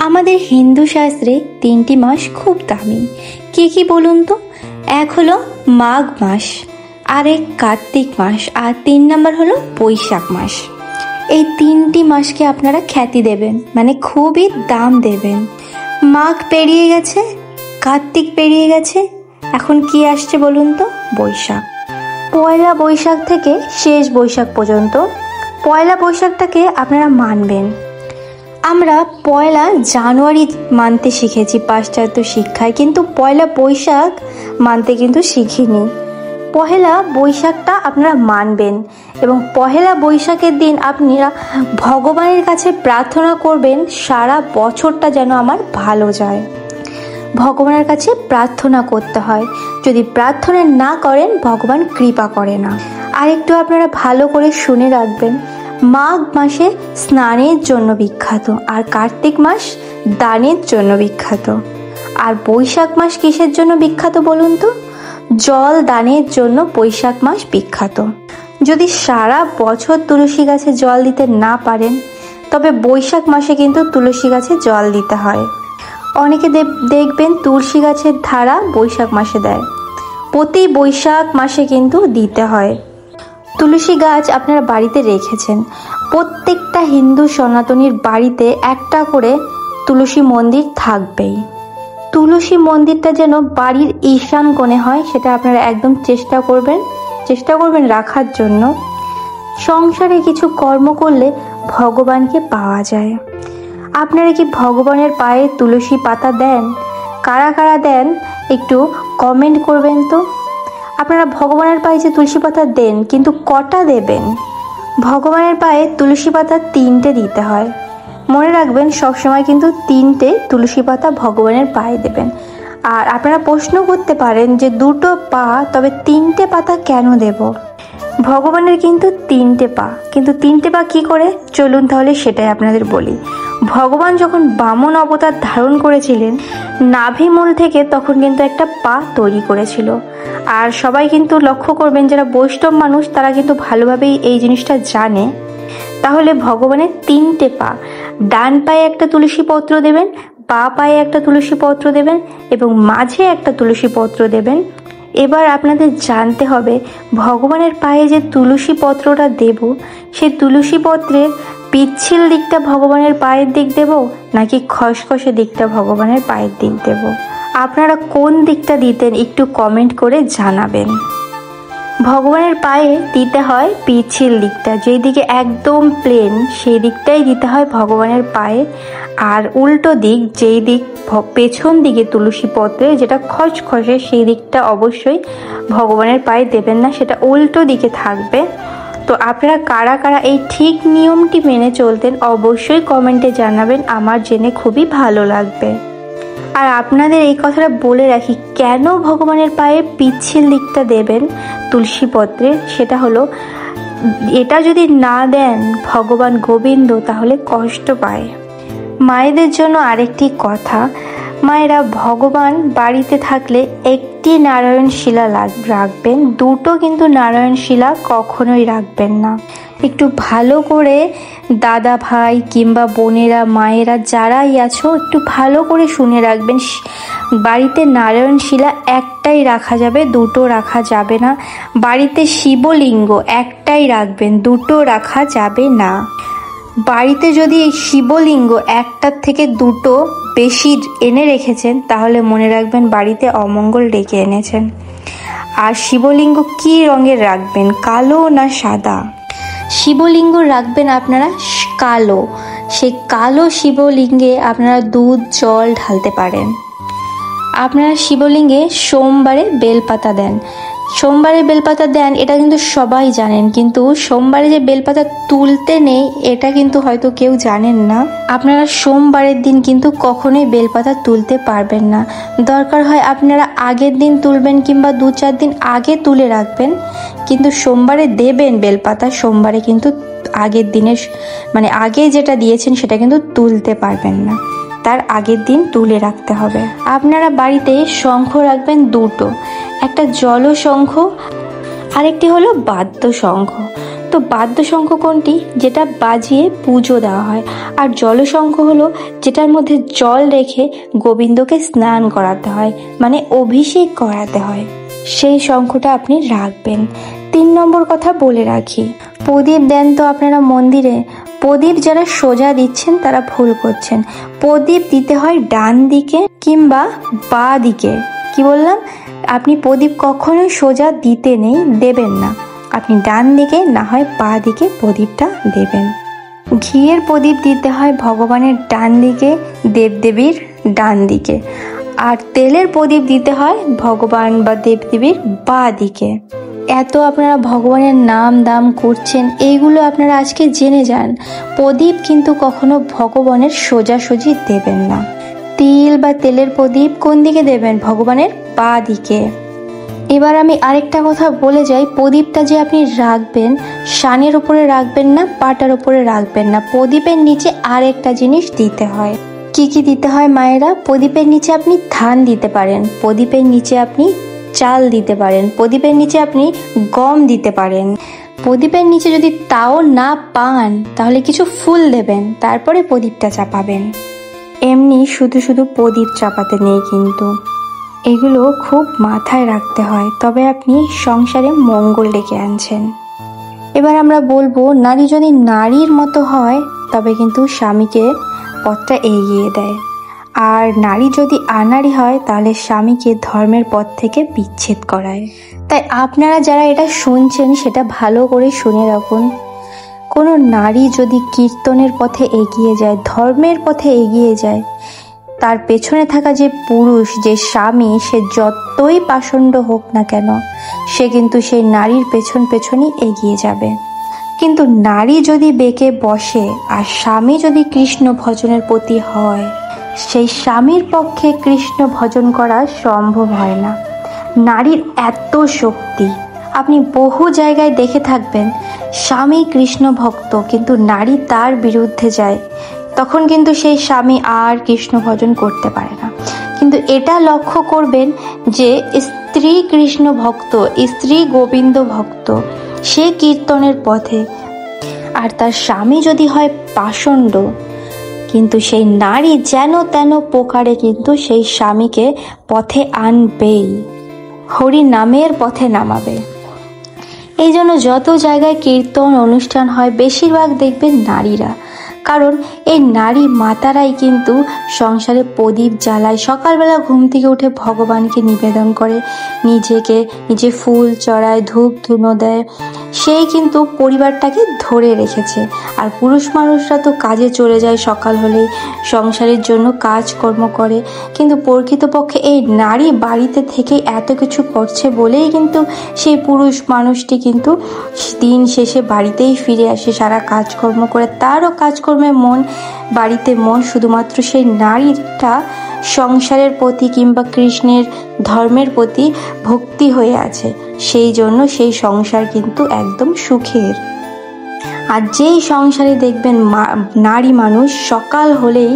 আমাদের হিন্দু শাস্ত্রে 3টি মাস খুব দামি। কি কি বলুন তো? এক হলো মাঘ মাস, আরেক কার্তিক মাস, আর 3 নম্বর হলো বৈশাখ মাস। এই 3টি মাসকে আপনারা খ্যাতি দেবেন, মানে খুবই দাম দেবেন। মাঘ পেরিয়ে গেছে, কার্তিক পেরিয়ে গেছে, এখন কি আসছে বলুন তো? বৈশাখ। পয়লা বৈশাখ থেকে শেষ বৈশাখ পর্যন্ত পয়লা বৈশাখটাকে আপনারা মানবেন। আমরা পয়লা জানুয়ারি মানতে শিখেছি পাশ্চাত্য শিক্ষায়, কিন্তু পয়লা বৈশাখ মানতে কিন্তু শিখিনি। পহেলা বৈশাখটা আপনারা মানবেন এবং পহেলা বৈশাখের দিন আপনারা ভগবানের কাছে প্রার্থনা করবেন সারা বছরটা যেন আমার ভালো যায়। ভগবানের কাছে প্রার্থনা করতে হয়, যদি প্রার্থনা না করেন ভগবান কৃপা করে না। আর একটু আপনারা ভালো করে শুনে রাখবেন, মাঘ মাসে স্নানের জন্য বিখ্যাত, আর কার্তিক মাস দানের জন্য বিখ্যাত। আর বৈশাখ মাস কিসের জন্য বিখ্যাত বলুন তো? জল দানের জন্য বৈশাখ মাস বিখ্যাত। যদি সারা বছর তুলসী গাছে জল দিতে না পারেন, তবে বৈশাখ মাসে কিন্তু তুলসী গাছে জল দিতে হয়। অনেকে দেখবেন তুলসী গাছের ধারা বৈশাখ মাসে দেয়, প্রতি বৈশাখ মাসে কিন্তু দিতে হয়। তুলসী গাছ আপনারা বাড়িতে রেখেছেন, প্রত্যেকটা হিন্দু সনাতনীর বাড়িতে একটা করে তুলসী মন্দির থাকবেই। তুলসী মন্দিরটা যেন বাড়ির ঈশান কোণে হয়, সেটা আপনারা একদম চেষ্টা করবেন রাখার জন্য। সংসারে কিছু কর্ম করলে ভগবানকে পাওয়া যায়। আপনারা কি ভগবানের পায়ে তুলসী পাতা দেন? কারা কারা দেন একটু কমেন্ট করবেন তো। আপনারা ভগবানের পায়ে যে তুলসী পাতা দেন, কিন্তু কটা দেবেন? ভগবানের পায়ে তুলসী পাতা 3টে দিতে হয়, মনে রাখবেন সবসময় কিন্তু 3টে তুলসী পাতা ভগবানের পায়ে দেবেন। আর আপনারা প্রশ্ন করতে পারেন যে 2টো পা, তবে 3টে পাতা কেন দেব? ভগবানের কিন্তু 3টে পা, কিন্তু 3টে পা কি করে? চলুন তাহলে সেটাই আপনাদের বলি। ভগবান যখন বামন অবতার ধারণ করেছিলেন, নাভিমূল থেকে তখন কিন্তু একটা পা তৈরি করেছিল। আর সবাই কিন্তু লক্ষ্য করবেন, যারা বৈষ্ণব মানুষ তারা কিন্তু ভালোভাবেই এই জিনিসটা জানে। তাহলে ভগবানের 3টে পা, ডান পায়ে একটা তুলসী পত্র দেবেন, বাঁ পায়ে একটা তুলসী পত্র দেবেন এবং মাঝে একটা তুলসী পত্র দেবেন। এবার আপনাদের জানতে হবে, ভগবানের পায়ে যে তুলসী পত্রটা দেব, সেই তুলসী পত্রের পিচ্ছিল দিকটা ভগবানের পায়ের দিক দেব, নাকি খসখসে দিকটা ভগবানের পায়ের দিক দেব? আপনারা কোন দিকটা দিতেন একটু কমেন্ট করে জানাবেন। ভগবানের পায়ে দিতে হয় পিচ্ছিল দিকটা, যেই দিকে একদম প্লেন সেই দিকটাই দিতে হয় ভগবানের পায়ে। আর উল্টো দিক, যেই দিক পেছন দিকে তুলসী পত্রে যেটা খসখসে, সেই দিকটা অবশ্যই ভগবানের পায়ে দেবেন না, সেটা উল্টো দিকে থাকবে। তো আপনারা কারা কারা এই ঠিক নিয়মটি মেনে চলতেন অবশ্যই কমেন্টে জানাবেন, আমার জেনে খুবই ভালো লাগবে। আর আপনাদের এই কথাটা বলে রাখি, কেন ভগবানের পায়ে পিচ্ছিল দিকটা দেবেন তুলসী পত্রে, সেটা হলো এটা যদি না দেন ভগবান গোবিন্দ তাহলে কষ্ট পায়। মায়েদের জন্য আরেকটি কথা, মায়েরা ভগবান বাড়িতে থাকলে একটি নারায়ণ শিলা রাখবেন, 2টো কিন্তু নারায়ণ শিলা কখনোই রাখবেন না। একটু ভালো করে দাদা ভাই কিংবা বোনেরা, মায়েরা যারাই আছো, একটু ভালো করে শুনে রাখবেন, বাড়িতে নারায়ণ শিলা একটাই রাখা যাবে, 2টো রাখা যাবে না। বাড়িতে শিবলিঙ্গ একটাই রাখবেন, 2টো রাখা যাবে না। বাড়িতে যদি শিবলিঙ্গ একটার থেকে 2টো বেশি এনে রেখেছেন, তাহলে মনে রাখবেন বাড়িতে অমঙ্গল ডেকে এনেছেন। আর শিবলিঙ্গ কি রঙের রাখবেন, কালো না সাদা? শিবলিঙ্গ রাখবেন আপনারা কালো। সেই কালো শিবলিঙ্গে আপনারা দুধ জল ঢালতে পারেন। আপনারা শিবলিঙ্গে সোমবারে বেলপাতা দেন, সোমবারে বেলপাতা দেন, এটা কিন্তু সবাই জানেন, কিন্তু সোমবারে যে বেলপাতা তুলতে নেই এটা কিন্তু হয়তো কেউ জানেন না। আপনারা সোমবারের দিন কিন্তু কখনোই বেলপাতা তুলতে পারবেন না। দরকার হয় আপনারা আগের দিন তুলবেন কিংবা 2-4 দিন আগে তুলে রাখবেন, কিন্তু সোমবারে দেবেন বেলপাতা, সোমবারে কিন্তু আগের দিনের মানে আগে যেটা দিয়েছেন সেটা কিন্তু তুলতে পারবেন না, তার আগের দিন তুলে রাখতে হবে। আপনারা বাড়িতে শঙ্খ রাখবেন 2টো, একটা জল শঙ্খ আরেকটি হলো বাদ্য শঙ্খ। তো বাদ্যশঙ্খ কোনটি? যেটা বাজিয়ে পুজো দেওয়া হয়। আর জলশঙ্খ হলো যেটার মধ্যে জল রেখে গোবিন্দকে স্নান করাতে হয়, মানে অভিষেক করাতে হয়, সেই শঙ্খটা আপনি রাখবেন। 3 নম্বর কথা বলে রাখি, প্রদীপ দেন তো আপনারা মন্দিরে, প্রদীপ যারা সোজা দিচ্ছেন তারা ভুল করছেন। প্রদীপ দিতে হয় ডান দিকে কিংবা বাঁ দিকে। কি বললাম? আপনি প্রদীপ কখনোই সোজা দিতে নেই, দেবেন না। আপনি ডান দিকে না হয় বাঁ দিকে প্রদীপটা দেবেন। ঘিয়ের প্রদীপ দিতে হয় ভগবানের ডান দিকে, দেবদেবীর ডান দিকে। আর তেলের প্রদীপ দিতে হয় ভগবান বা দেবদেবীর বাঁ দিকে। এত আপনারা ভগবানের নাম দাম করছেন, এইগুলো আপনারা আজকে জেনে যান। প্রদীপ কিন্তু কখনো ভগবানের সোজাসুজি দেবেন না। তিল বা তেলের প্রদীপ কোন দিকে দেবেন? ভগবানের বাঁ দিকে। এবার আমি আরেকটা কথা বলে যাই, প্রদীপটা যে আপনি রাখবেন, শানের উপরে রাখবেন না, পাটার উপরে রাখবেন না। প্রদীপের নিচে আরেকটা জিনিস দিতে হয়। কি কি দিতে হয় মায়েরা? প্রদীপের নিচে আপনি ধান দিতে পারেন, প্রদীপের নিচে আপনি চাল দিতে পারেন, প্রদীপের নিচে আপনি গম দিতে পারেন। প্রদীপের নিচে যদি তাও না পান তাহলে কিছু ফুল দেবেন, তারপরে প্রদীপটা চাপাবেন। এমনি শুধু শুধু প্রদীপ চাপাতে নেই কিন্তু, এগুলো খুব মাথায় রাখতে হয়, তবে আপনি সংসারে মঙ্গল ডেকে আনছেন। এবার আমরা বলবো, নারী যদি নারীর মতো হয় তবে কিন্তু স্বামীকে পথটা এগিয়ে দেয়, আর নারী যদি আনাড়ি হয় তাহলে স্বামীকে ধর্মের পথ থেকে বিচ্ছেদ করায়। তাই আপনারা যারা এটা শুনছেন সেটা ভালো করে শুনে রাখুন। কোনো নারী যদি কীর্তনের পথে এগিয়ে যায়, ধর্মের পথে এগিয়ে যায়, তার পেছনে থাকা যে পুরুষ, যে স্বামী, সে যতই পাষণ্ড হোক না কেন, সে কিন্তু সেই নারীর পেছনই এগিয়ে যাবে। কিন্তু নারী যদি বেঁকে বসে আর স্বামী যদি কৃষ্ণ ভজনের প্রতি হয়, সেই স্বামীর পক্ষে কৃষ্ণ ভজন করা সম্ভব হয় না। নারীর এত শক্তি, আপনি বহু জায়গায় দেখে থাকবেন, স্বামী কৃষ্ণ ভক্ত কিন্তু নারী তার বিরুদ্ধে যায়, তখন কিন্তু সেই স্বামী আর কৃষ্ণ ভজন করতে পারে না। কিন্তু এটা লক্ষ্য করবেন যে স্ত্রী কৃষ্ণ ভক্ত, স্ত্রী গোবিন্দ ভক্ত, সে কীর্তনের পথে, আর তার স্বামী যদি হয় পাষণ্ড, কিন্তু সেই নারী যেন তেন প্রকারে কিন্তু সেই স্বামীকে পথে আনবেই, হরি নামের পথে নামাবে। এই জন্য যত জায়গায় কীর্তন অনুষ্ঠান হয় বেশিরভাগ দেখবেন নারীরা, কারণ এই নারী মাতারাই কিন্তু সংসারে প্রদীপ জ্বালায়, সকালবেলা ঘুম থেকে উঠে ভগবানকে নিবেদন করে, নিজে ফুল চড়ায়, ধূপ ধুনো দেয়, সেই কিন্তু পরিবারটাকে ধরে রেখেছে। আর পুরুষ মানুষরা তো কাজে চলে যায়, সকাল হলেই সংসারের জন্য কাজকর্ম করে, কিন্তু প্রকৃতপক্ষে এই নারী বাড়িতে থেকে এত কিছু করছে বলেই কিন্তু সেই পুরুষ মানুষটি কিন্তু দিন শেষে বাড়িতেই ফিরে আসে, সারা কাজকর্ম করে, তারও কাজকর্মে মন, বাড়িতে মন, শুধুমাত্র সেই নারীটা সংসারের প্রতি কিংবা কৃষ্ণের ধর্মের প্রতি ভক্তি হয়ে আছে, সেই জন্য সেই সংসার কিন্তু একদম সুখের। আর যেই সংসারে দেখবেন নারী মানুষ সকাল হলেই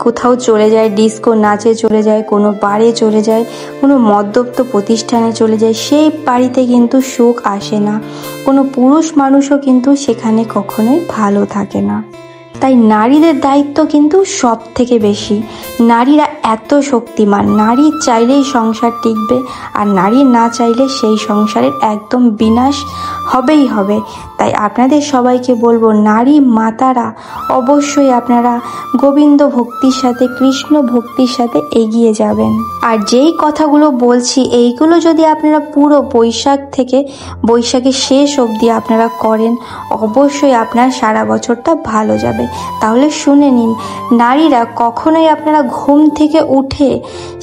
কোথাও চলে যায়, ডিস্কো নাচে চলে যায়, কোনো বারে চলে যায়, কোনো মদ্যপ্ত প্রতিষ্ঠানে চলে যায়, সেই বাড়িতে কিন্তু সুখ আসে না। কোনো পুরুষ মানুষও কিন্তু সেখানে কখনোই ভালো থাকে না। তাই নারীদের দায়িত্ব কিন্তু সব থেকে বেশি। নারীরা এত শক্তিমান, নারী চাইলেই সংসার টিকবে, আর নারী না চাইলে সেই সংসারের একদম বিনাশ হবেই হবে। তাই আপনাদের সবাইকে বলবো, নারী মাতারা অবশ্যই আপনারা গোবিন্দ ভক্তির সাথে, কৃষ্ণ ভক্তির সাথে এগিয়ে যাবেন। আর যেই কথাগুলো বলছি, এইগুলো যদি আপনারা পুরো বৈশাখ থেকে বৈশাখের শেষ অবধি আপনারা করেন, অবশ্যই আপনার সারা বছরটা ভালো যাবে। তাহলে শুনে নিন, নারীরা কখনোই আপনারা ঘুম থেকে উঠে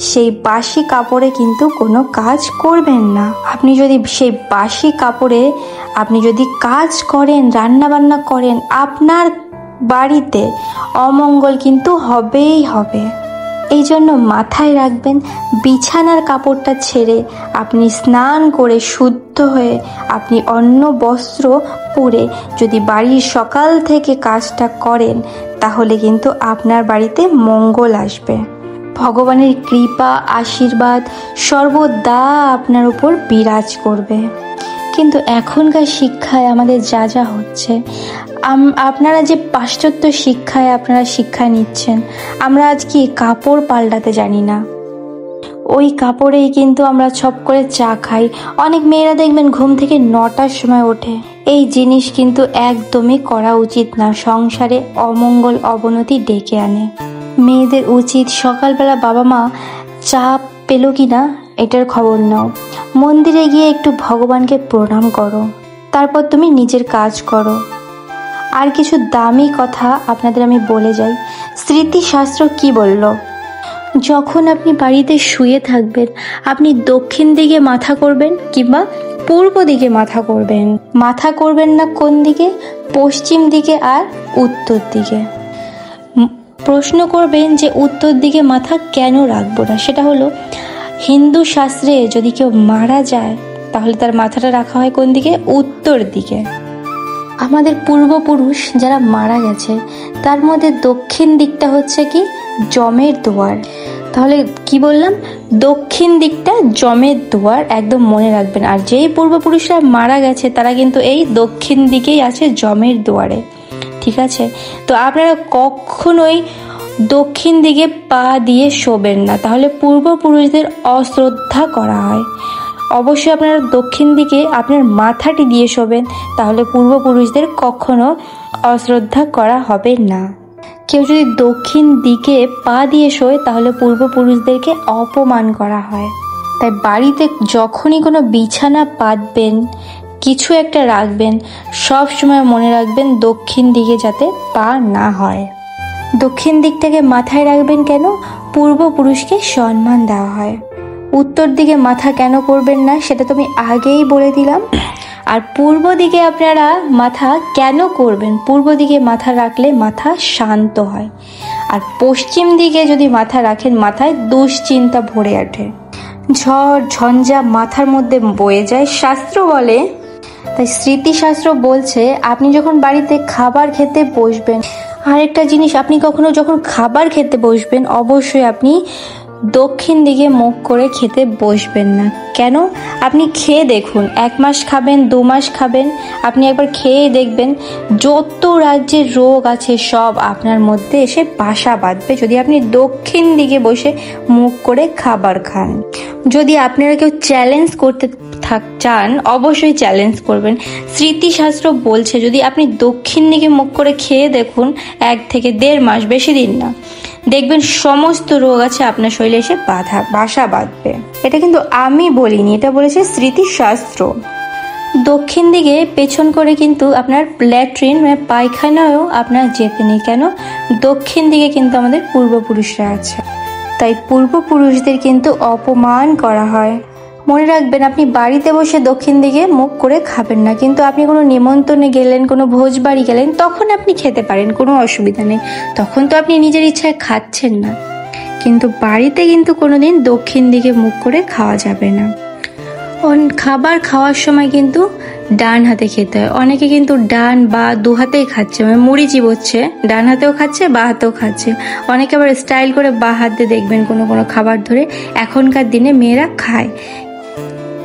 সেই বাসি কাপড়ে কিন্তু কোনো কাজ করবেন না। আপনি যদি সেই বাসি কাপড়ে আপনি যদি কাজ করেন, রান্না বান্না করেন, আপনার বাড়িতে অমঙ্গল কিন্তু হবেই হবে। এই জন্য মাথায় রাখবেন, বিছানার কাপড়টা ছেড়ে আপনি স্নান করে শুদ্ধ হয়ে আপনি অন্য বস্ত্র পরে যদি বাড়ির সকাল থেকে কাজটা করেন, তাহলে কিন্তু আপনার বাড়িতে মঙ্গল আসবে। ভগবানের কৃপা, আশীর্বাদ সর্বদা আপনার উপর বিরাজ করবে। কিন্তু এখনকার শিক্ষায় আমাদের যা যা হচ্ছে, আপনারা যে পাশ্চাত্য শিক্ষায় আপনারা শিক্ষা নিচ্ছেন, আমরা আজ কি কাপড় পাল্টাতে জানি না। ওই কাপড়েই কিন্তু আমরা ছপ করে চা খাই। অনেক মেয়েরা দেখবেন ঘুম থেকে 9টার সময় ওঠে। এই জিনিস কিন্তু একদমই করা উচিত না, সংসারে অমঙ্গল অবনতি ডেকে আনে। মেয়েদের উচিত সকালবেলা বাবা মা চা পেল কিনা এটার খবর নাও, মন্দিরে গিয়ে একটু ভগবানকে প্রণাম করো, তারপর তুমি নিজের কাজ করো। আর কিছু দামি কথা আপনাদের আমি বলে যাই। স্মৃতিশাস্ত্র কি বলল, যখন আপনি বাড়িতে শুয়ে থাকবেন আপনি দক্ষিণ দিকে মাথা করবেন কিংবা পূর্ব দিকে মাথা করবেন। মাথা করবেন না কোন দিকে? পশ্চিম দিকে আর উত্তর দিকে। প্রশ্ন করবেন যে উত্তর দিকে মাথা কেন রাখবো না? সেটা হলো হিন্দু শাস্ত্রে যদি কেউ মারা যায় তাহলে তার মাথাটা রাখা হয় কোন দিকে? উত্তর দিকে। আমাদের পূর্বপুরুষ যারা মারা গেছে তার মধ্যে দক্ষিণ দিকটা হচ্ছে কি? যমের দুয়ার। তাহলে কি বললাম? দক্ষিণ দিকটা যমের দুয়ার, একদম মনে রাখবেন। আর যেই পূর্বপুরুষরা মারা গেছে তারা কিন্তু এই দক্ষিণ দিকেই আছে, যমের দুয়ারে। ঠিক আছে? তো আপনারা কখনোই দক্ষিণ দিকে পা দিয়ে শোবেন না, তাহলে পূর্বপুরুষদের অশ্রদ্ধা করা হয়। অবশ্যই আপনারা দক্ষিণ দিকে আপনার মাথাটি দিয়ে শোবেন, তাহলে পূর্বপুরুষদের কখনো অশ্রদ্ধা করা হবে না। কেউ যদি দক্ষিণ দিকে পা দিয়ে শোয় তাহলে পূর্বপুরুষদেরকে অপমান করা হয়। তাই বাড়িতে যখনই কোনো বিছানা পাতবেন, কিছু একটা রাখবেন, সব সময় মনে রাখবেন দক্ষিণ দিকে যাতে পা না হয়। দক্ষিণ দিকটাকে মাথায় রাখবেন কেন? পূর্বপুরুষকে সম্মান দেওয়া হয়। উত্তর দিকে মাথা কেন করবেন না সেটা তো আমি আগেই বলে দিলাম। আর পূর্ব দিকে আপনারা মাথা কেন করবেন? পূর্ব দিকে মাথা রাখলে মাথা শান্ত হয়। আর পশ্চিম দিকে যদি মাথা রাখেন মাথায় দুশ্চিন্তা ভরে ওঠে, ঝড় ঝঞ্ঝা মাথার মধ্যে বয়ে যায়, শাস্ত্র বলে। তাই স্মৃতিশাস্ত্র বলছে আপনি যখন বাড়িতে খাবার খেতে বসবেন, আরেকটা জিনিস, আপনি কখনো যখন খাবার খেতে বসবেন অবশ্যই আপনি দক্ষিণ দিকে মুখ করে খেতে বসবেন না। কেন? আপনি খেয়ে দেখুন, 1 মাস খাবেন, 2 মাস খাবেন, আপনি একবার খেয়ে দেখবেন যত রাজ্যের রোগ আছে সব আপনার মধ্যে এসে বাসা বাঁধবে যদি আপনি দক্ষিণ দিকে বসে মুখ করে খাবার খান। যদি আপনারা কেউ চ্যালেঞ্জ করতে চান অবশ্যই চ্যালেঞ্জ করবেন। স্মৃতিশাস্ত্র বলছে যদি আপনি দক্ষিণ দিকে মুখ করে খেয়ে দেখুন 1 থেকে 1.5 মাস, বেশি দিন না, দেখবেন সমস্ত রোগ আছে আপনার শরীরে এসে বাসা বাঁধবে। এটা কিন্তু আমি বলিনি, এটা বলেছে স্মৃতিশাস্ত্র। দক্ষিণ দিকে পেছন করে কিন্তু আপনার ল্যাট্রিন মানে পায়খানায়ও আপনার যেতে নেই। কেন? দক্ষিণ দিকে কিন্তু আমাদের পূর্বপুরুষরা আছে, তাই পূর্বপুরুষদের কিন্তু অপমান করা হয়। মনে রাখবেন আপনি বাড়িতে বসে দক্ষিণ দিকে মুখ করে খাবেন না, কিন্তু আপনি কোনো নিমন্ত্রণে গেলেন, কোনো ভোজ বাড়ি গেলেন, তখন আপনি খেতে পারেন, কোনো অসুবিধা নেই, তখন তো আপনি নিজের ইচ্ছায় খাচ্ছেন না। কিন্তু বাড়িতে কিন্তু কোনোদিন দক্ষিণ দিকে মুখ করে খাওয়া যাবে না। খাবার খাওয়ার সময় কিন্তু ডান হাতে খেতে হয়। অনেকে কিন্তু ডান বা 2 হাতেই খাচ্ছে, মানে মুড়ি চিবোচ্ছে, ডান হাতেও খাচ্ছে বা হাতেও খাচ্ছে। অনেকে আবার স্টাইল করে বা হাত দিয়ে দেখবেন কোনো কোনো খাবার ধরে এখনকার দিনে মেয়েরা খায়,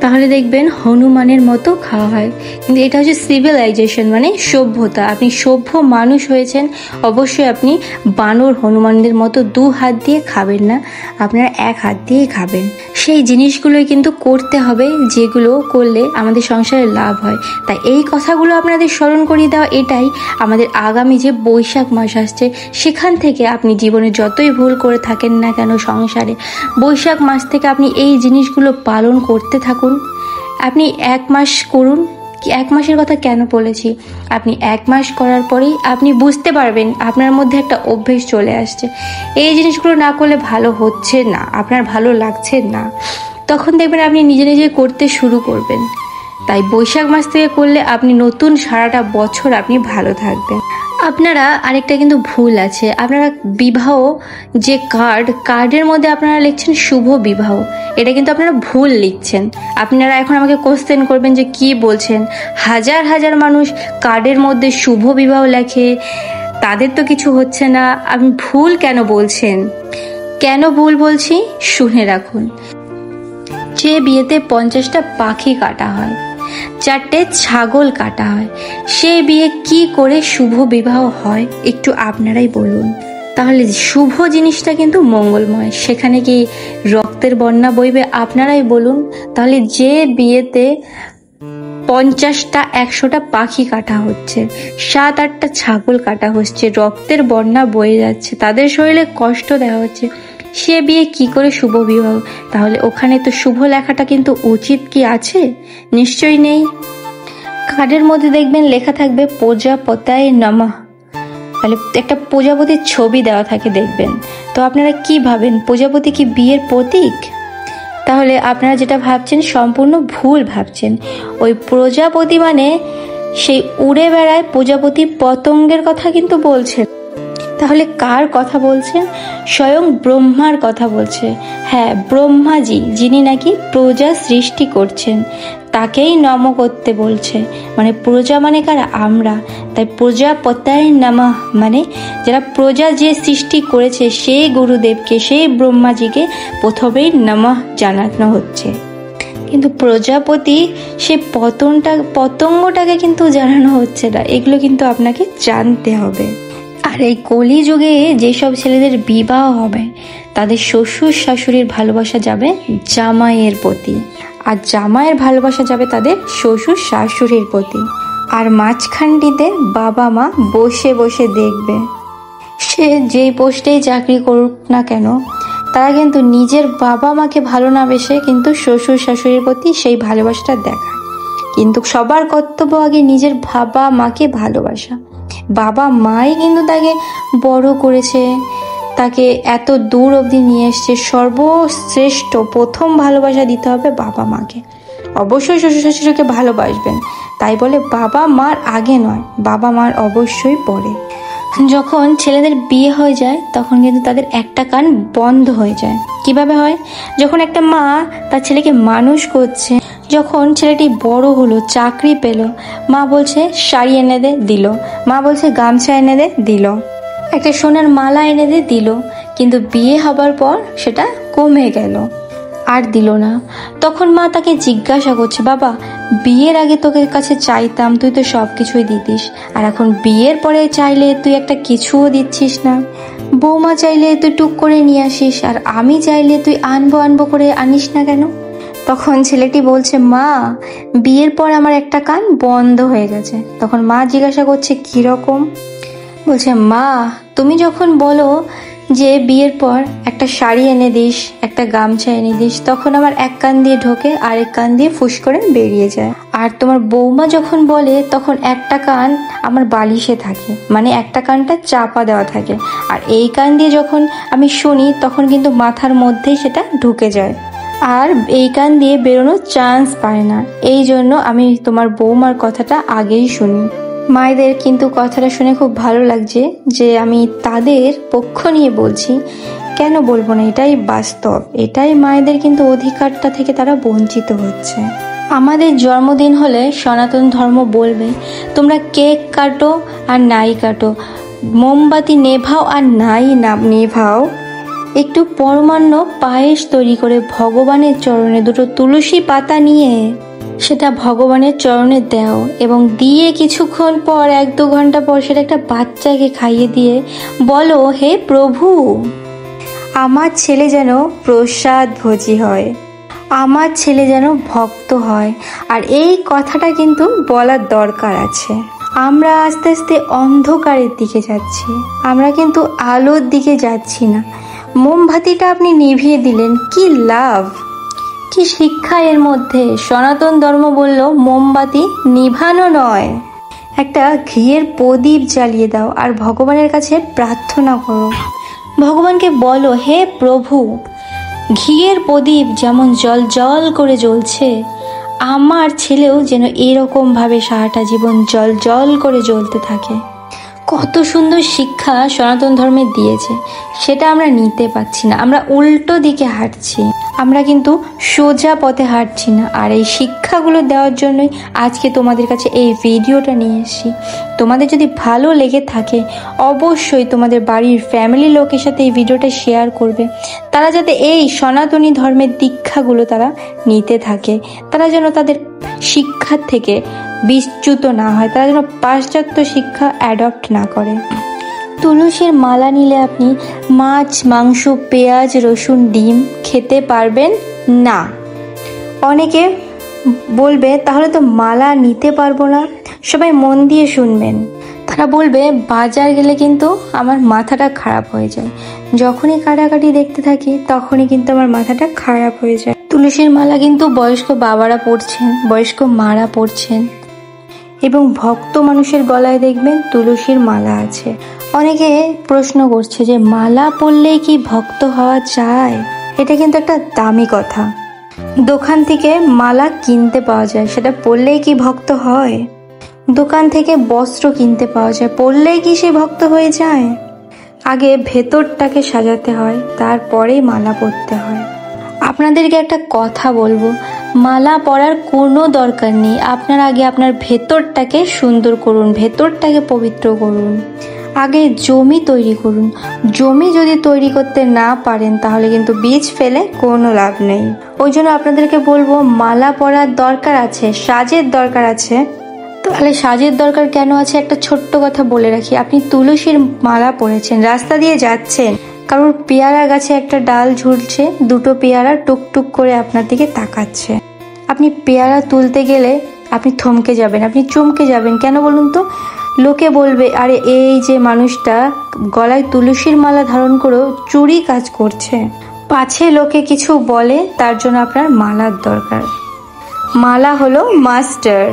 তাহলে দেখবেন হনুমানের মতো খাওয়া হয়। কিন্তু এটা হচ্ছে সিভিলাইজেশন, মানে সভ্যতা। আপনি সভ্য মানুষ হয়েছেন, অবশ্যই আপনি বানর হনুমানদের মতো 2 হাত দিয়ে খাবেন না, আপনারা 1 হাত দিয়েই খাবেন। সেই জিনিসগুলোই কিন্তু করতে হবে যেগুলো করলে আমাদের সংসারে লাভ হয়। তাই এই কথাগুলো আপনাদের স্মরণ করিয়ে দেওয়া, এটাই আমাদের আগামী যে বৈশাখ মাস আসছে সেখান থেকে আপনি জীবনে যতই ভুল করে থাকেন না কেন সংসারে, বৈশাখ মাস থেকে আপনি এই জিনিসগুলো পালন করতে থাকুন। আপনি 1 মাস করুন। 1 মাসের কথা কেন বলেছি? আপনি 1 মাস করার পরেই আপনি বুঝতে পারবেন আপনার মধ্যে একটা অভ্যেস চলে আসছে, এই জিনিসগুলো না করলে ভালো হচ্ছে না, আপনার ভালো লাগছে না, তখন দেখবেন আপনি নিজে নিজে করতে শুরু করবেন। তাই বৈশাখ মাস থেকে করলে আপনি নতুন সারাটা বছর আপনি ভালো থাকবেন। আপনারা আরেকটা কিন্তু ভুল আছে, আপনারা বিবাহ যে কার্ডের মধ্যে আপনারা লিখছেন শুভ বিবাহ, এটা কিন্তু আপনারা ভুল লিখছেন। আপনারা এখন আমাকে কোশ্চেন করবেন যে কি বলছেন, হাজার হাজার মানুষ কার্ডের মধ্যে শুভ বিবাহ লেখে, তাদের তো কিছু হচ্ছে না, আপনি ভুল কেন বলছেন? কেন ভুল বলছি শুনে রাখুন। যে বিয়েতে 50টা পাখি কাটা হয় 4টে ছাগল কাটা হয়। সে বিয়ে কি করে শুভ বিবাহ হয় একটু আপনারাই বলুন। তাহলে শুভ জিনিসটা কিন্তু মঙ্গলময়, সেখানে কি রক্তের বন্যা বইবে? আপনারাই বলুন। তাহলে যে বিয়েতে 50টা 100টা পাখি কাটা হচ্ছে, 7-8টা ছাগল কাটা হচ্ছে, রক্তের বন্যা বয়ে যাচ্ছে, তাদের শরীরে কষ্ট দেওয়া হচ্ছে, সে বিয়ে কি করে শুভ বিবাহ? তাহলে ওখানে তো শুভ লেখাটা কিন্তু উচিত কি আছে? নিশ্চয়ই নেই। কার্ডের মধ্যে দেখবেন লেখা থাকবে প্রজাপতায় নমঃ, তাহলে একটা প্রজাপতির ছবি দেওয়া থাকে দেখবেন। তো আপনারা কি ভাবেন, প্রজাপতি কি বিয়ের প্রতীক? তাহলে আপনারা যেটা ভাবছেন সম্পূর্ণ ভুল ভাবছেন। ওই প্রজাপতি মানে সেই উড়ে বেড়ায় প্রজাপতি পতঙ্গের কথা কিন্তু বলছেন। তাহলে কার কথা বলছেন? স্বয়ং ব্রহ্মার কথা বলছে। হ্যাঁ, ব্রহ্মাজি, যিনি নাকি প্রজা সৃষ্টি করছেন, তাকেই নম করতে বলছে। মানে প্রজা মানে কারা? আমরা। তাই প্রজাপতায় নমঃ মানে যারা প্রজা যে সৃষ্টি করেছে সেই গুরুদেবকে, সেই ব্রহ্মাজিকে প্রথমেই নমঃ জানানো হচ্ছে। কিন্তু প্রজাপতি সে পতঙ্গটাকে কিন্তু জানানো হচ্ছে না। এগুলো কিন্তু আপনাকে জানতে হবে। আর এই কলিযুগে যেসব ছেলেদের বিবাহ হবে তাদের শ্বশুর শাশুড়ির ভালোবাসা যাবে জামাইয়ের প্রতি, আর জামাইয়ের ভালোবাসা যাবে তাদের শ্বশুর শাশুড়ির প্রতি। আর মাঝখানটিতে বাবা মা বসে বসে দেখবে। সে যেই পোস্টেই চাকরি করুক না কেন, তারা কিন্তু নিজের বাবা মাকে ভালো না বেসে কিন্তু শ্বশুর শাশুড়ির প্রতি সেই ভালোবাসাটা দেখায়। কিন্তু সবার কর্তব্য আগে নিজের বাবা মাকে ভালোবাসা। বাবা মাই কিন্তু তাকে বড় করেছে, তাকে এত দূর অবধি নিয়ে এসছে। সর্বশ্রেষ্ঠ প্রথম ভালোবাসা দিতে হবে বাবা মাকে। অবশ্যই শ্বশুর শাশুড়িকে ভালোবাসবেন, তাই বলে বাবা মার আগে নয়, বাবা মার অবশ্যই পরে। যখন ছেলেদের বিয়ে হয়ে যায় তখন কিন্তু তাদের একটা কান বন্ধ হয়ে যায়। কিভাবে হয়? যখন একটা মা তার ছেলেকে মানুষ করছে, যখন ছেলেটি বড় হলো, চাকরি পেল, মা বলছে শাড়ি এনে দে, দিল। মা বলছে গামছা এনে দে, দিল। একটা সোনার মালা এনে দে, দিল। কিন্তু বিয়ে হবার পর সেটা কমে গেল, আর দিল না। তখন মা তাকে জিজ্ঞাসা করছে, বাবা বিয়ের আগে তোকে কাছে চাইতাম, তুই তো সব কিছুই দিতিস, আর এখন বিয়ের পরে চাইলে তুই একটা কিছুও দিচ্ছিস না। বৌমা চাইলে তুই টুক করে নিয়ে আসিস, আর আমি চাইলে তুই আনবো আনবো করে আনিস না কেন? তখন ছেলেটি বলছে, মা বিয়ের পর আমার একটা কান বন্ধ হয়ে গেছে। তখন মা জিজ্ঞাসা করছে, কিরকম? বলছে, মা তুমি যখন বলো যে বিয়ের পর একটা শাড়ি এনে দিস, একটা গামছা এনে দিস, তখন আমার এক কান দিয়ে ঢোকে, আরেক কান দিয়ে ফুস করে বেরিয়ে যায়। আর তোমার বৌমা যখন বলে তখন একটা কান আমার বালিশে থাকে, মানে একটা কানটা চাপা দেওয়া থাকে, আর এই কান দিয়ে যখন আমি শুনি তখন কিন্তু মাথার মধ্যেই সেটা ঢুকে যায়, আর এই কান দিয়ে বেরোনোর চান্স পায় না। এই জন্য আমি তোমার বৌমার কথাটা আগেই শুনি। মায়েদের কিন্তু কথাটা শুনে খুব ভালো লাগছে যে আমি তাদের পক্ষ নিয়ে বলছি। কেন বলবো না, এটাই বাস্তব, এটাই মায়েদের কিন্তু অধিকারটা থেকে তারা বঞ্চিত হচ্ছে। আমাদের জন্মদিন হলে সনাতন ধর্ম বলবে তোমরা কেক কাটো আর নাই কাটো, মোমবাতি নেভাও আর নাই না নেভাও, একটু পরমান্ন পায়েস তৈরি করে ভগবানের চরণে দুটো তুলসী পাতা নিয়ে সেটা ভগবানের চরণে দাও, এবং দিয়ে কিছুক্ষণ পর 1-2 ঘন্টা পর সেটা একটা বাচ্চাকে খাইয়ে দিয়ে বলো, হে প্রভু আমার ছেলে যেন প্রসাদ ভোজি হয়, আমার ছেলে যেন ভক্ত হয়। আর এই কথাটা কিন্তু বলার দরকার আছে। আমরা আস্তে আস্তে অন্ধকারের দিকে যাচ্ছি, আমরা কিন্তু আলোর দিকে যাচ্ছি না। মোমবাতিটা আপনি নিভিয়ে দিলেন, কি লাভ, কি শিক্ষা এর মধ্যে? সনাতন ধর্ম বলল মোমবাতি নিভানো নয়, একটা ঘিয়ের প্রদীপ জ্বালিয়ে দাও আর ভগবানের কাছে প্রার্থনা করো। ভগবানকে বলো, হে প্রভু ঘিয়ের প্রদীপ যেমন জল জল করে জ্বলছে, আমার ছেলেও যেন এরকম ভাবে সারাটা জীবন জল জল করে জ্বলতে থাকে। কত সুন্দর শিক্ষা সনাতন ধর্মে দিয়েছে, সেটা আমরা নিতে পারছি না। আমরা উল্টো দিকে হাঁটছি, আমরা কিন্তু সোজা পথে হাঁটছি না। আর এই শিক্ষাগুলো দেওয়ার জন্যই আজকে তোমাদের কাছে এই ভিডিওটা নিয়ে এসেছি। তোমাদের যদি ভালো লেগে থাকে অবশ্যই তোমাদের বাড়ির ফ্যামিলি লোকের সাথে এই ভিডিওটা শেয়ার করবে, তারা যাতে এই সনাতনী ধর্মের দীক্ষাগুলো তারা নিতে থাকে, তারা যেন তাদের শিক্ষার থেকে বিচ্যুত না হয়, তারা যেন পাশ্চাত্য শিক্ষা অ্যাডপ্ট না করে। তুলসীর মালা নিলে আপনি মাছ, মাংস, পেঁয়াজ, রসুন, ডিম খেতে পারবেন না। অনেকে বলবে তাহলে তো মালা নিতে পারবো না। সবাই মন দিয়ে শুনবেন। তারা বলবে বাজার গেলে কিন্তু আমার মাথাটা খারাপ হয়ে যায়, যখনই কাটাকাটি দেখতে থাকি তখনই কিন্তু আমার মাথাটা খারাপ হয়ে যায়। তুলসীর মালা কিন্তু বয়স্ক বাবারা পড়ছেন, বয়স্ক মারা পড়ছেন, এবং ভক্ত মানুষের গলায় দেখবেন তুলসীর মালা আছে। অনেকে প্রশ্ন করছে যে মালা পরলেই কি ভক্ত হওয়া যায়? এটা কিন্তু একটা দামি কথা। দোকান থেকে মালা কিনতে পাওয়া যায়, সেটা পরলেই কি ভক্ত হয়? দোকান থেকে বস্ত্র কিনতে পাওয়া যায়, পরলেই কি সে ভক্ত হয়ে যায়? আগে ভেতরটাকে সাজাতে হয়, তারপরেই মালা পরতে হয়। আপনাদেরকে একটা কথা বলবো, মালা পরার কোনো দরকার নেই। আপনার আগে আপনার ভেতরটাকে সুন্দর করুন, ভেতরটাকে পবিত্র করুন। আগে জমি তৈরি করুন। জমি যদি তৈরি করতে না পারেন তাহলে কিন্তু বীজ ফেলে কোনো লাভ নেই। ওই জন্য আপনাদেরকে বলবো মালা পরার দরকার আছে, সাজের দরকার আছে। তাহলে সাজের দরকার কেন আছে একটা ছোট্ট কথা বলে রাখি। আপনি তুলসীর মালা পরেছেন, রাস্তা দিয়ে যাচ্ছেন, কারোর পেয়ারা গাছে একটা ডাল ঝুলছে, দুটো পেয়ারা টুকটুক করে আপনার দিকে তাকাচ্ছে। আপনি পেয়ারা তুলতে গেলে আপনি থমকে যাবেন, আপনি চমকে যাবেন। কেন বলুন তো? লোকে বলবে আরে এই যে মানুষটা গলায় তুলসীর মালা ধারণ করেও চুরি কাজ করছে। পাছে লোকে কিছু বলে, তার জন্য আপনার মালার দরকার। মালা হলো মাস্টার।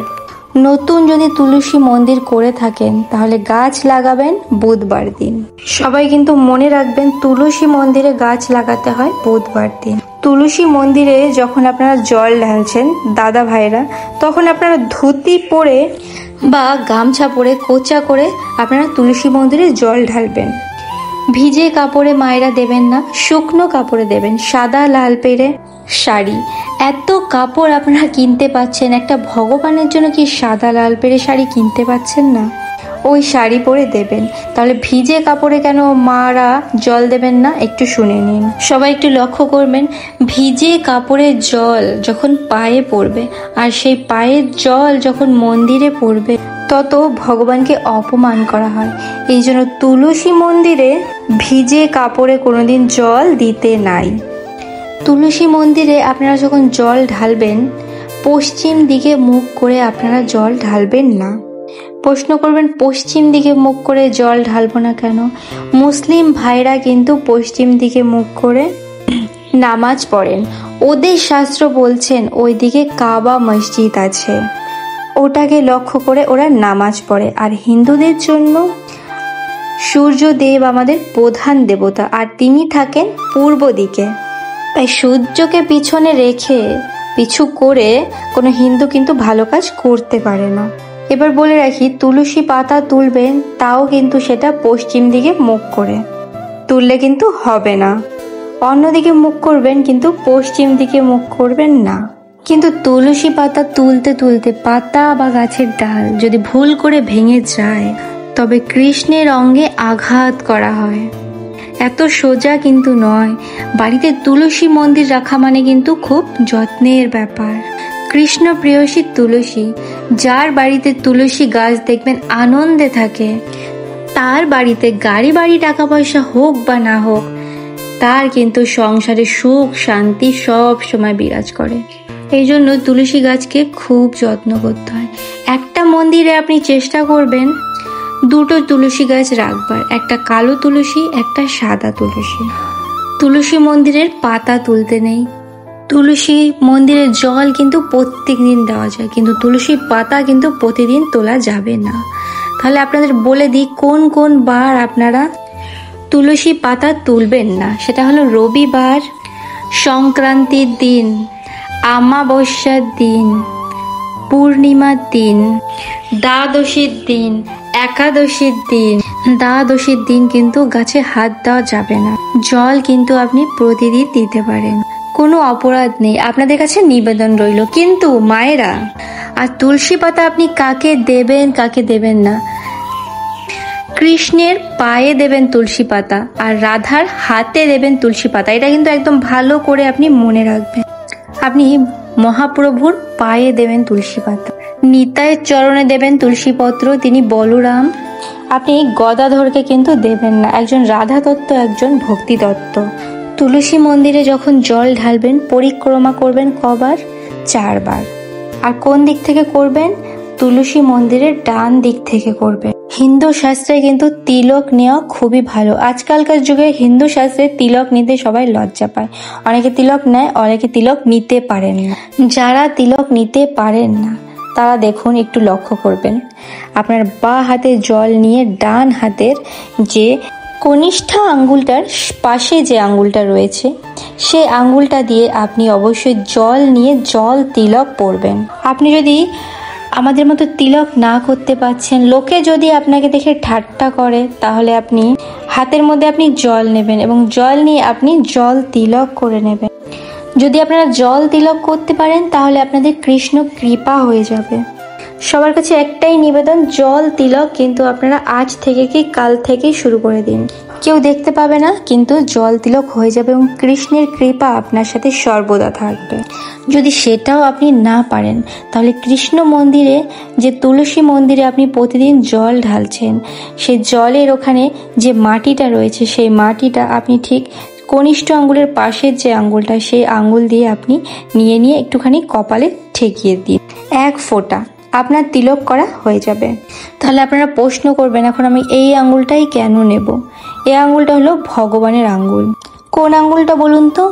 নতুন যদি তুলসী মন্দির করে থাকেন তাহলে গাছ লাগাবেন বুধবার দিন। সবাই কিন্তু মনে রাখবেন তুলসী মন্দিরে গাছ লাগাতে হয় বুধবার দিন। তুলসী মন্দিরে যখন আপনারা জল ঢালছেন দাদা ভাইরা, তখন আপনারা ধুতি পরে বা গামছা পরে কোচা করে আপনারা তুলসী মন্দিরে জল ঢালবেন। ভিজে কাপড়ে মায়েরা দেবেন না, শুকনো কাপড়ে দেবেন, সাদা লাল পেরে শাড়ি। এত কাপড় আপনারা কিনতে পাচ্ছেন, একটা ভগবানের জন্য কি সাদা লাল পেরে শাড়ি কিনতে পাচ্ছেন না? ওই শাড়ি পরে দেবেন। তাহলে ভিজে কাপড়ে কেন মারা জল দেবেন না? একটু শুনে নিন। সবাই একটু লক্ষ্য করবেন, ভিজে কাপড়ের জল যখন পায়ে পড়বে আর সেই পায়ের জল যখন মন্দিরে পড়বে তত ভগবানকে অপমান করা হয়। এই জন্য তুলসী মন্দিরে ভিজে কাপড়ে কোনোদিন জল দিতে নাই। তুলসী মন্দিরে আপনারা যখন জল ঢালবেন পশ্চিম দিকে মুখ করে আপনারা জল ঢালবেন না। প্রশ্ন করবেন পশ্চিম দিকে মুখ করে জল ঢালবো না কেন? মুসলিম ভাইরা কিন্তু পশ্চিম দিকে মুখ করে নামাজ পড়েন। ওদের শাস্ত্র বলছেন ওইদিকে কাবা মসজিদ আছে, ওটাকে লক্ষ্য করে ওরা নামাজ পড়ে। আর হিন্দুদের জন্য সূর্যদেব আমাদের প্রধান দেবতা, আর তিনি থাকেন পূর্ব দিকে। তাই সূর্যকে পিছনে রেখে পিছু করে কোনো হিন্দু কিন্তু ভালো কাজ করতে পারে না। এবার বলে রাখি, তুলসী পাতা তুলবেন তাও কিন্তু সেটা পশ্চিম দিকে মুখ করে তুললে কিন্তু হবে না। অন্যদিকে মুখ করবেন, কিন্তু পশ্চিম দিকে মুখ করবেন না। কিন্তু তুলসী পাতা তুলতে তুলতে পাতা বা গাছের ডাল যদি ভুল করে ভেঙে যায় তবে কৃষ্ণের অঙ্গে আঘাত করা হয়। এত সোজা কিন্তু নয়। বাড়িতে তুলসী মন্দির রাখা মানে কিন্তু খুব যত্নের ব্যাপার। কৃষ্ণ প্রেয়সী তুলসী, যার বাড়িতে তুলসী গাছ দেখবেন আনন্দে থাকে, তার বাড়িতে গাড়ি বাড়ি টাকা পয়সা হোক বা না হোক, তার কিন্তু সংসারে সুখ শান্তি সব সময় বিরাজ করে। এই জন্য তুলসী গাছকে খুব যত্ন করতে হয়। একটা মন্দিরে আপনি চেষ্টা করবেন দুটো তুলসী গাছ রাখবার, একটা কালো তুলসী, একটা সাদা তুলসী। তুলসী মন্দিরের পাতা তুলতে নেই। তুলসী মন্দিরের জল কিন্তু প্রত্যেক দিন দেওয়া যায়, কিন্তু তুলসী পাতা কিন্তু প্রতিদিন তোলা যাবে না। তাহলে আপনাদের বলে দিই কোন কোন বার আপনারা তুলসী পাতা তুলবেন না। সেটা হলো রবিবার, সংক্রান্তির দিন, আমাবস্যার দিন, পূর্ণিমার দিন, দ্বাদশীর দিন, একাদশীর দিন। দ্বাদশীর দিন কিন্তু গাছে হাত দেওয়া যাবে না। জল কিন্তু আপনি প্রতিদিন দিতে পারেন, কোনো অপরাধ নেই। আপনাদের কাছে নিবেদন রইল। কিন্তু মায়েরা, আর তুলসী পাতা আপনি কাকে দেবেন কাকে দেবেন না? কৃষ্ণের পায়ে দেবেন তুলসী পাতা আর রাধার হাতে দেবেন তুলসী পাতা। এটা কিন্তু একদম ভালো করে আপনি মনে রাখবেন। আপনি মহাপ্রভুর পায়ে দেবেন তুলসী পাতা, নিতাইয়ের চরণে দেবেন তুলসী পত্র, তিনি বলরাম। আপনি গদাধরকে কিন্তু দেবেন না, একজন রাধা তত্ত্ব, একজন ভক্তি তত্ত্ব। তুলসী মন্দিরে যখন জল ঢালবেন পরিক্রমা করবেন কবার? 4 বার। আর কোন দিক থেকে করবেন? তুলসী মন্দিরের ডান দিক থেকে করবেন। হিন্দু শাস্ত্রে কিন্তু তিলক নেওয়া খুবই ভালো। আজকালকার যুগে হিন্দু শাস্ত্রে তিলক নিতে সবাই লজ্জা পায়। অনেকে তিলক নেয়, অনেকে তিলক নিতে পারেন না। যারা তিলক নিতে পারেন না তারা দেখুন, একটু লক্ষ্য করবেন, আপনার বাঁ হাতে জল নিয়ে ডান হাতের যে কনিষ্ঠা আঙ্গুলটার পাশে যে আঙ্গুলটা রয়েছে সেই আঙ্গুলটা দিয়ে আপনি অবশ্যই জল নিয়ে জল তিলক পরবেন। আপনি যদি আমাদের মতো তিলক না করতে পারছেন, লোকে যদি আপনাকে দেখে ঠাট্টা করে, তাহলে আপনি হাতের মধ্যে আপনি জল নেবেন এবং জল নিয়ে আপনি জল তিলক করে নেবেন। যদি আপনারা জল তিলক করতে পারেন তাহলে আপনাদের কৃষ্ণ কৃপা হয়ে যাবে। সবার কাছে একটাই নিবেদন, জল তিলক কিন্তু আপনারা আজ থেকে কি কাল থেকেই শুরু করে দিন। কেউ দেখতে পাবে না, কিন্তু জল তিলক হয়ে যাবে এবং কৃষ্ণের কৃপা আপনার সাথে সর্বদা থাকবে। যদি সেটাও আপনি না পারেন তাহলে কৃষ্ণ মন্দিরে, যে তুলসী মন্দিরে আপনি প্রতিদিন জল ঢালছেন, সেই জলের ওখানে যে মাটিটা রয়েছে সেই মাটিটা আপনি ঠিক কনিষ্ঠ আঙ্গুলের পাশের যে আঙ্গুলটা, সেই আঙ্গুল দিয়ে আপনি নিয়ে একটুখানি কপালে ঠেকিয়ে দিন, 1 ফোঁটা, আপনার তিলক করা হয়ে যাবে। তাহলে আপনারা প্রশ্ন করবেন, এখন আমি এই আঙ্গুলটাই কেন নেব? এই আঙ্গুলটা হলো ভগবানের আঙ্গুল। কোন আঙ্গুলটা বলুন তো?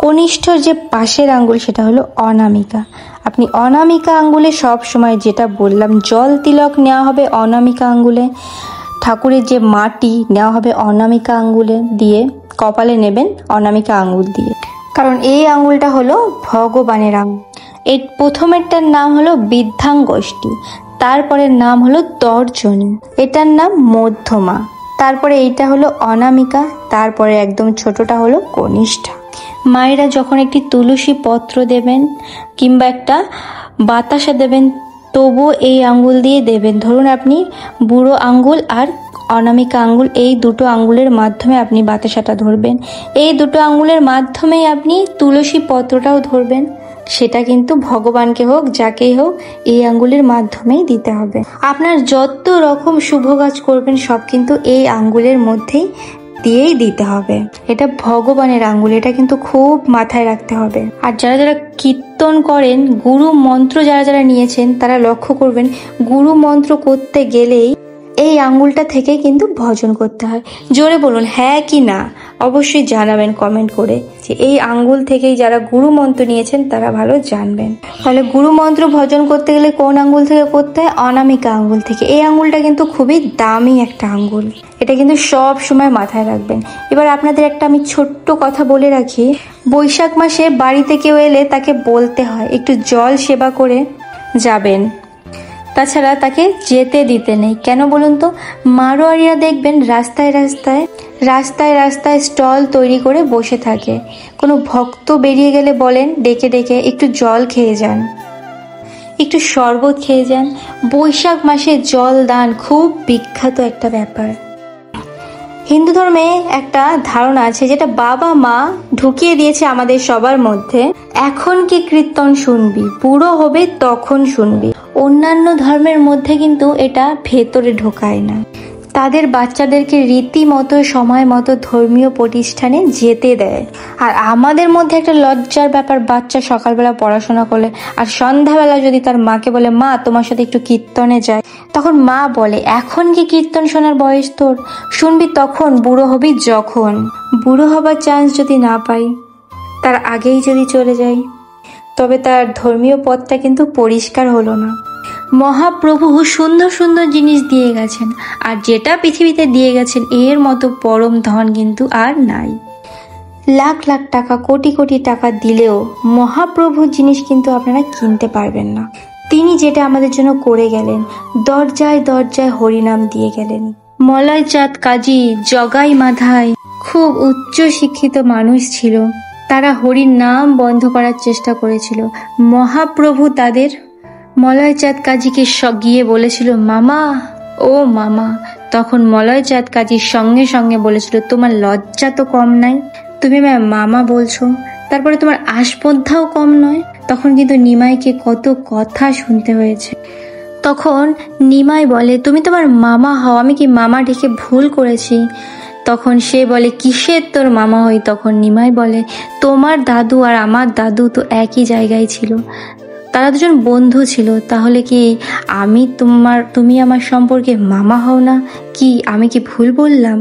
কনিষ্ঠর যে পাশের আঙ্গুল সেটা হলো অনামিকা। আপনি অনামিকা আঙ্গুলে সব সময়, যেটা বললাম, জল তিলক নেওয়া হবে অনামিকা আঙ্গুলে, ঠাকুরের যে মাটি নেওয়া হবে অনামিকা আঙ্গুলে দিয়ে, কপালে নেবেন অনামিকা আঙ্গুল দিয়ে, কারণ এই আঙ্গুলটা হলো ভগবানের আঙ্গুল। এই প্রথমেরটার নাম হলো বৃদ্ধাঙ্গুষ্ঠী, তারপরের নাম হলো তর্জনী, এটার নাম মধ্যমা, তারপরে এইটা হলো অনামিকা, তারপরে একদম ছোটটা হলো কনিষ্ঠা। মায়েরা যখন একটি তুলসী পত্র দেবেন কিংবা একটা বাতাসা দেবেন, তবুও এই আঙ্গুল দিয়ে দেবেন। ধরুন আপনি বুড়ো আঙ্গুল আর অনামিকা আঙ্গুল, এই দুটো আঙ্গুলের মাধ্যমে আপনি বাতাসাটা ধরবেন, এই দুটো আঙ্গুলের মাধ্যমেই আপনি তুলসী পত্রটাও ধরবেন। সেটা কিন্তু ভগবানকে হোক যাকেই হোক এই আঙ্গুলের মাধ্যমেই দিতে হবে। আপনার যত রকম শুভ কাজ করবেন সব কিন্তু এই আঙ্গুলের মধ্যেই দিয়েই দিতে হবে। এটা ভগবানের আঙ্গুল, এটা কিন্তু খুব মাথায় রাখতে হবে। আর যারা যারা কীর্তন করেন, গুরু মন্ত্র যারা যারা নিয়েছেন, তারা লক্ষ্য করবেন গুরু মন্ত্র করতে গেলেই এই আঙ্গুলটা থেকে কিন্তু ভজন করতে হয়। জোরে বলুন হ্যাঁ কি না, অবশ্যই জানাবেন কমেন্ট করে যে এই আঙ্গুল থেকেই যারা গুরু মন্ত্র নিয়েছেন তারা ভালো জানবেন। তাহলে গুরু মন্ত্র ভজন করতে গেলে কোন আঙ্গুল থেকে করতে হয়? অনামিকা আঙ্গুল থেকে। এই আঙ্গুলটা কিন্তু খুবই দামি একটা আঙ্গুল, এটা কিন্তু সব সময় মাথায় রাখবেন। এবার আপনাদের একটা আমি ছোট্ট কথা বলে রাখি, বৈশাখ মাসে বাড়িতে কেউ এলে তাকে বলতে হয় একটু জল সেবা করে যাবেন, তাছাড়া তাকে যেতে দিতে নেই। কেন বলুন তো? মারোয়ারিরা দেখবেন রাস্তায় রাস্তায় রাস্তায় রাস্তায় স্টল তৈরি করে বসে থাকে। কোনো ভক্ত বেরিয়ে গেলে বলেন ডেকে ডেকে একটু জল খেয়ে যান, একটু শরবত খেয়ে যান। বৈশাখ মাসে জল দান খুব বিখ্যাত একটা ব্যাপার। হিন্দু ধর্মে একটা ধারণা আছে, যেটা বাবা মা ঢুকিয়ে দিয়েছে আমাদের সবার মধ্যে, এখন কি কীর্তন শুনবি, বুড়ো হবে তখন শুনবি। অন্যান্য ধর্মের মধ্যে কিন্তু এটা ভেতরে ঢোকায় না, তাদের বাচ্চাদেরকে রীতিমতো সময় মতো ধর্মীয় প্রতিষ্ঠানে যেতে দেয়। আর আমাদের মধ্যে একটা লজ্জার ব্যাপার, বাচ্চা সকালবেলা পড়াশোনা করলে আর সন্ধ্যাবেলা যদি তার মাকে বলে মা তোমার সাথে একটু কীর্তনে যায়, তখন মা বলে এখন কি কীর্তন শোনার বয়স তোর, শুনবি তখন, বুড়ো হবি যখন। বুড়ো হবার চান্স যদি না পাই, তার আগেই যদি চলে যাই, তবে তার ধর্মীয় পথটা কিন্তু পরিষ্কার হলো না। মহাপ্রভু সুন্দর সুন্দর জিনিস দিয়ে গেছেন, আর যেটা পৃথিবীতে দিয়ে গেছেন এর মতো পরম ধন কিন্তু আর নাই। লাখ লাখ টাকা, কোটি কোটি টাকা দিলেও মহাপ্রভুর জিনিস কিন্তু আপনারা কিনতে পারবেন না। তিনি যেটা আমাদের জন্য করে গেলেন, দরজায় দরজায় হরিনাম দিয়ে গেলেন। মলয় চাঁদ কাজী, জগাই মাধাই খুব উচ্চ শিক্ষিত মানুষ ছিল, তারা হরির নাম বন্ধ করার চেষ্টা করেছিল। মহাপ্রভু তাদের মলয় চাঁদ কাজীকে গিয়ে বলেছিল মামা, ও মামা। তখন মলয় চাঁদ কাজীর সঙ্গে সঙ্গে বলেছিল তোমার লজ্জা তো কম নাই, তুমি মামা বলছো, তারপরে তোমার আসপদ্ধাও কম নয়, তখন কিন্তু নিমাইকে কত কথা শুনতে হয়েছে। তখন নিমাই বলে, তুমি তোমার মামা হও, আমি কি মামা ডেকে ভুল করেছি? তখন সে বলে, কিসের তোর মামা হই? তখন নিমাই বলে, তোমার দাদু আর আমার দাদু তো একই জায়গায় ছিল, তারা দুজন বন্ধু ছিল, তাহলে কি তুমি আমার সম্পর্কে মামা হও না? কি আমি কি ভুল বললাম?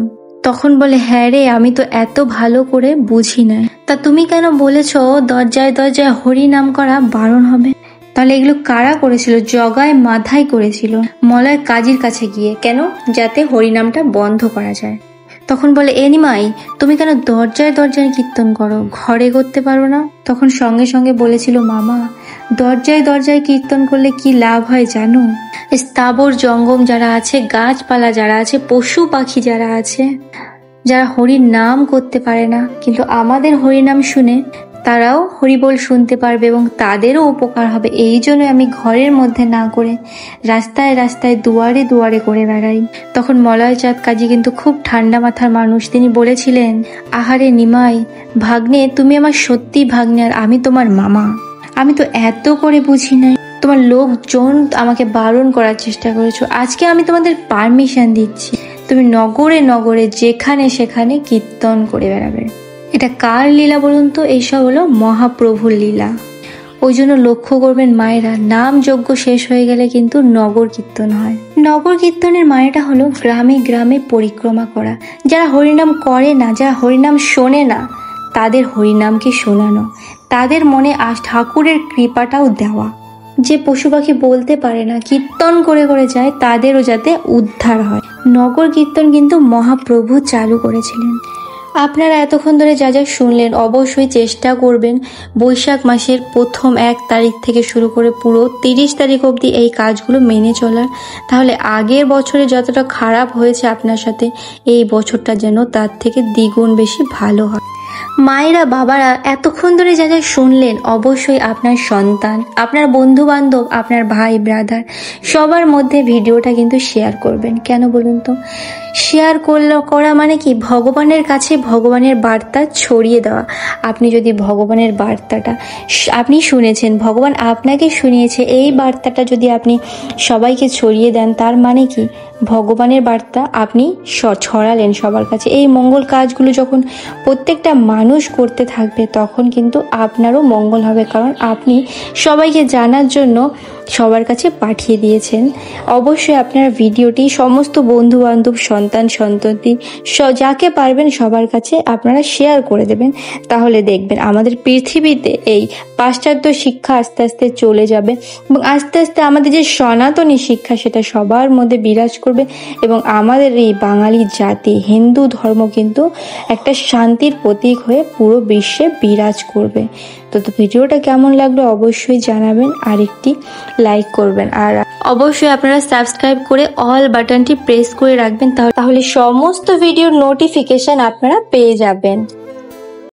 তখন বলে, হ্যাঁ রে, আমি তো এত ভালো করে বুঝি না। তা তুমি কেন বলেছ দরজায় দরজায় হরি নাম করা বারণ হবে? তাহলে এগুলো কারা করেছিল? জগায় মাথায় করেছিল মলয় কাজীর কাছে গিয়ে। কেন? যাতে হরিনামটা বন্ধ করা যায়। তখন বলে, এ নিমাই, তুমি কেন দরজায় দরজায় কীর্তন করো, ঘরে করতে পারো না? তখন সঙ্গে সঙ্গে বলেছিল, মামা, দরজায় দরজায় কীর্তন করলে কি লাভ হয় জানো? স্থাবর জঙ্গম যারা আছে, গাছপালা যারা আছে, পশু পাখি যারা আছে, যারা হরির নাম করতে পারে না, কিন্তু আমাদের হরিনাম শুনে তারাও হরিবোল শুনতে পারবে এবং তাদেরও উপকার হবে। এই জন্য আমি ঘরের মধ্যে না করে রাস্তায় রাস্তায় দুয়ারে দুয়ারে করে বেড়াই। তখন মলয় চাঁদ কাজী কিন্তু খুব ঠান্ডা মাথার মানুষ। তিনি বলেছিলেন, আহারে নিমাই ভাগ্নে, তুমি আমার সত্যি ভাগ্নে আর আমি তোমার মামা। আমি তো এত করে বুঝি নাই, তোমার লোকজন আমাকে বারণ করার চেষ্টা করেছো, আজকে আমি তোমাদের পারমিশন দিচ্ছি, তুমি নগরে নগরে যেখানে সেখানে কীর্তন করে বেড়াবে। এটা কার লীলা বলুন তো? এইসব হলো মহাপ্রভুর লীলা। ওই জন্য লক্ষ্য করবেন মায়েরা, নাম যজ্ঞ শেষ হয়ে গেলে কিন্তু নগর কীর্তন হয়। নগর কীর্তনের মানেটা হলো গ্রামে গ্রামে পরিক্রমা করা। যারা হরিনাম করে না, যারা হরিনাম শোনে না, তাদের হরিনামকে শোনানো, তাদের মনে ঠাকুরের কৃপাটাও দেওয়া। যে পশু পাখি বলতে পারে না, কীর্তন করে করে যায়, তাদেরও যাতে উদ্ধার হয়। নগর কীর্তন কিন্তু মহাপ্রভু চালু করেছিলেন। আপনারা এতক্ষণ ধরে যা যা শুনলেন, অবশ্যই চেষ্টা করবেন বৈশাখ মাসের প্রথম 1 তারিখ থেকে শুরু করে পুরো 30 তারিখ অবধি এই কাজগুলো মেনে চলার। তাহলে আগের বছরে যতটা খারাপ হয়েছে আপনার সাথে, এই বছরটা যেন তার থেকে দ্বিগুণ বেশি ভালো হয়। মায়েরা, বাবারা, এতক্ষণ ধরে যা যা শুনলেন, অবশ্যই আপনার সন্তান, আপনার বন্ধু বান্ধব, আপনার ভাই ব্রাদার সবার মধ্যে ভিডিওটা কিন্তু শেয়ার করবেন। কেন বলুন তো? শেয়ার করা মানে কি? ভগবানের কাছে ভগবানের বার্তা ছড়িয়ে দেওয়া। আপনি যদি ভগবানের বার্তাটা আপনি শুনেছেন, ভগবান আপনাকে শুনিয়েছে, এই বার্তাটা যদি আপনি সবাইকে ছড়িয়ে দেন, তার মানে কি? ভগবানের বার্তা আপনি ছড়ালেন সবার কাছে। এই মঙ্গল কাজগুলো যখন প্রত্যেকটা মানুষ করতে থাকবে, তখন কিন্তু আপনারও মঙ্গল হবে, কারণ আপনি সবাইকে জানার জন্য সবার কাছে পাঠিয়ে দিয়েছেন। অবশ্যই আপনার ভিডিওটি সমস্ত বন্ধু বান্ধব, সন্তান সন্ততি, যাকে পারবেন সবার কাছে আপনারা শেয়ার করে দেবেন। তাহলে দেখবেন আমাদের পৃথিবীতে এই পাশ্চাত্য শিক্ষা আস্তে আস্তে চলে যাবে এবং আস্তে আস্তে আমাদের যে সনাতনী শিক্ষা, সেটা সবার মধ্যে বিরাজ করবে এবং আমাদের এই বাঙালি জাতি, হিন্দু ধর্ম কিন্তু একটা শান্তির প্রতীক হয়ে পুরো বিশ্বে বিরাজ করবে। তো ভিডিওটা কেমন লাগলো অবশ্যই জানাবেন, আর একটি লাইক করবেন, আর অবশ্যই আপনারা সাবস্ক্রাইব করে অল বাটনটি প্রেস করে রাখবেন, তাহলে সমস্ত ভিডিওর নোটিফিকেশন আপনারা পেয়ে যাবেন।